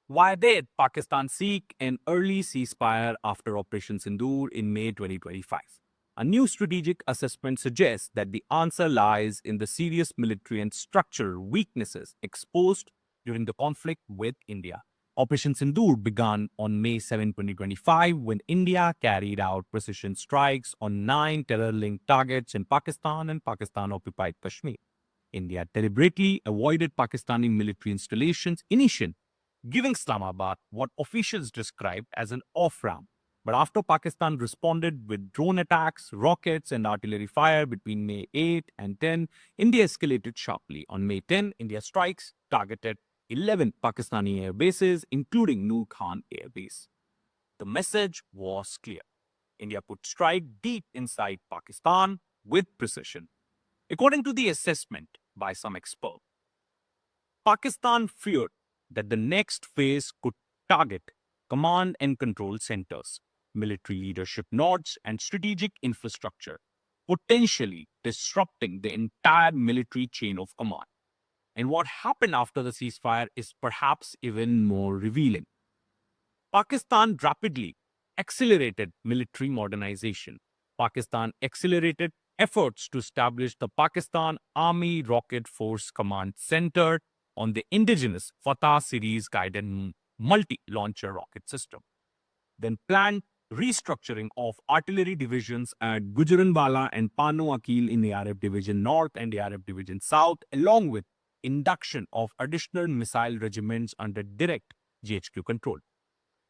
Why did Pakistan seek an early ceasefire after Operation Sindoor in May 2025? A new strategic assessment suggests that the answer lies in the serious military and structural weaknesses exposed during the conflict with India. Operation Sindoor began on May 7, 2025, when India carried out precision strikes on 9 terror-linked targets in Pakistan and Pakistan-occupied Kashmir. India deliberately avoided Pakistani military installations initially, giving Islamabad what officials described as an off ramp. But after Pakistan responded with drone attacks, rockets, and artillery fire between May 8 and 10, India escalated sharply. On May 10, India strikes targeted 11 Pakistani air bases, including Noor Khan Air Base. The message was clear. India put strike deep inside Pakistan with precision. According to the assessment by some experts, Pakistan feared that the next phase could target command and control centers, military leadership nodes, and strategic infrastructure, potentially disrupting the entire military chain of command. And what happened after the ceasefire is perhaps even more revealing. Pakistan rapidly accelerated military modernization. Pakistan accelerated efforts to establish the Pakistan Army Rocket Force Command Center on the indigenous Fatah series guided multi-launcher rocket system. Then planned restructuring of artillery divisions at Gujranwala and Pano Akil in ARF Division North and ARF Division South, along with induction of additional missile regiments under direct GHQ control.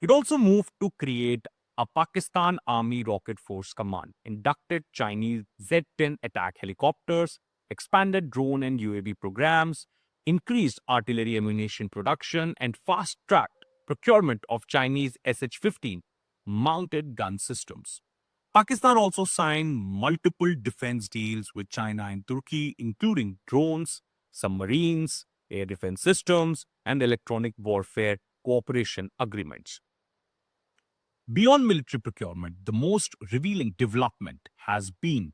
It also moved to create a Pakistan Army Rocket Force Command, inducted Chinese Z-10 attack helicopters, expanded drone and UAV programs, increased artillery ammunition production, and fast-tracked procurement of Chinese SH-15 mounted gun systems. Pakistan also signed multiple defense deals with China and Turkey, including drones, submarines, air defense systems, and electronic warfare cooperation agreements. Beyond military procurement, the most revealing development has been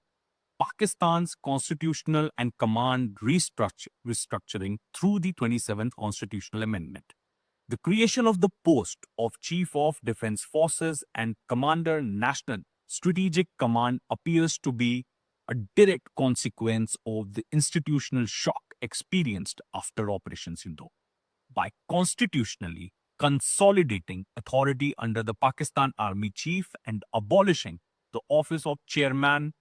Pakistan's constitutional and command restructuring through the 27th Constitutional Amendment. The creation of the post of Chief of Defense Forces and Commander National Strategic Command appears to be a direct consequence of the institutional shock experienced after Operation Sindoor. By constitutionally consolidating authority under the Pakistan Army Chief and abolishing the office of Chairman,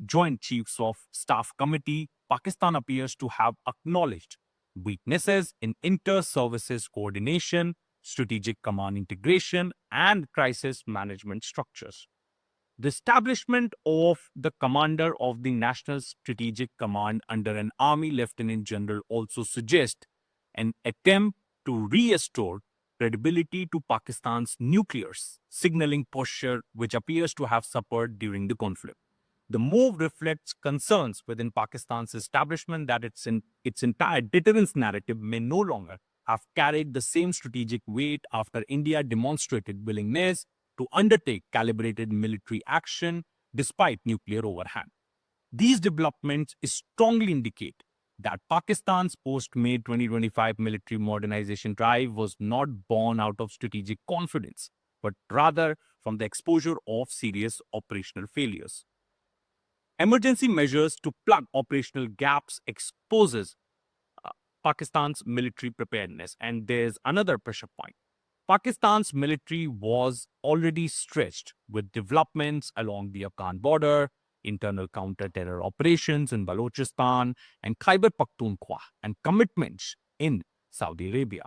Joint Chiefs of Staff Committee, Pakistan appears to have acknowledged weaknesses in inter-services coordination, strategic command integration, and crisis management structures. The establishment of the commander of the National Strategic Command under an Army Lieutenant General also suggests an attempt to restore credibility to Pakistan's nuclear signaling posture, which appears to have suffered during the conflict. The move reflects concerns within Pakistan's establishment that its entire deterrence narrative may no longer have carried the same strategic weight after India demonstrated willingness to undertake calibrated military action despite nuclear overhang. These developments strongly indicate that Pakistan's post-May 2025 military modernization drive was not born out of strategic confidence, but rather from the exposure of serious operational failures. Emergency measures to plug operational gaps exposes uh, Pakistan's military preparedness. And there's another pressure point. Pakistan's military was already stretched with developments along the Afghan border, internal counter-terror operations in Balochistan and Khyber Pakhtunkhwa, and commitments in Saudi Arabia.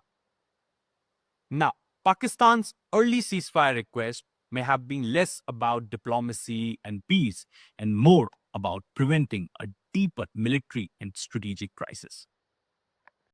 Now, Pakistan's early ceasefire request may have been less about diplomacy and peace and more about preventing a deeper military and strategic crisis.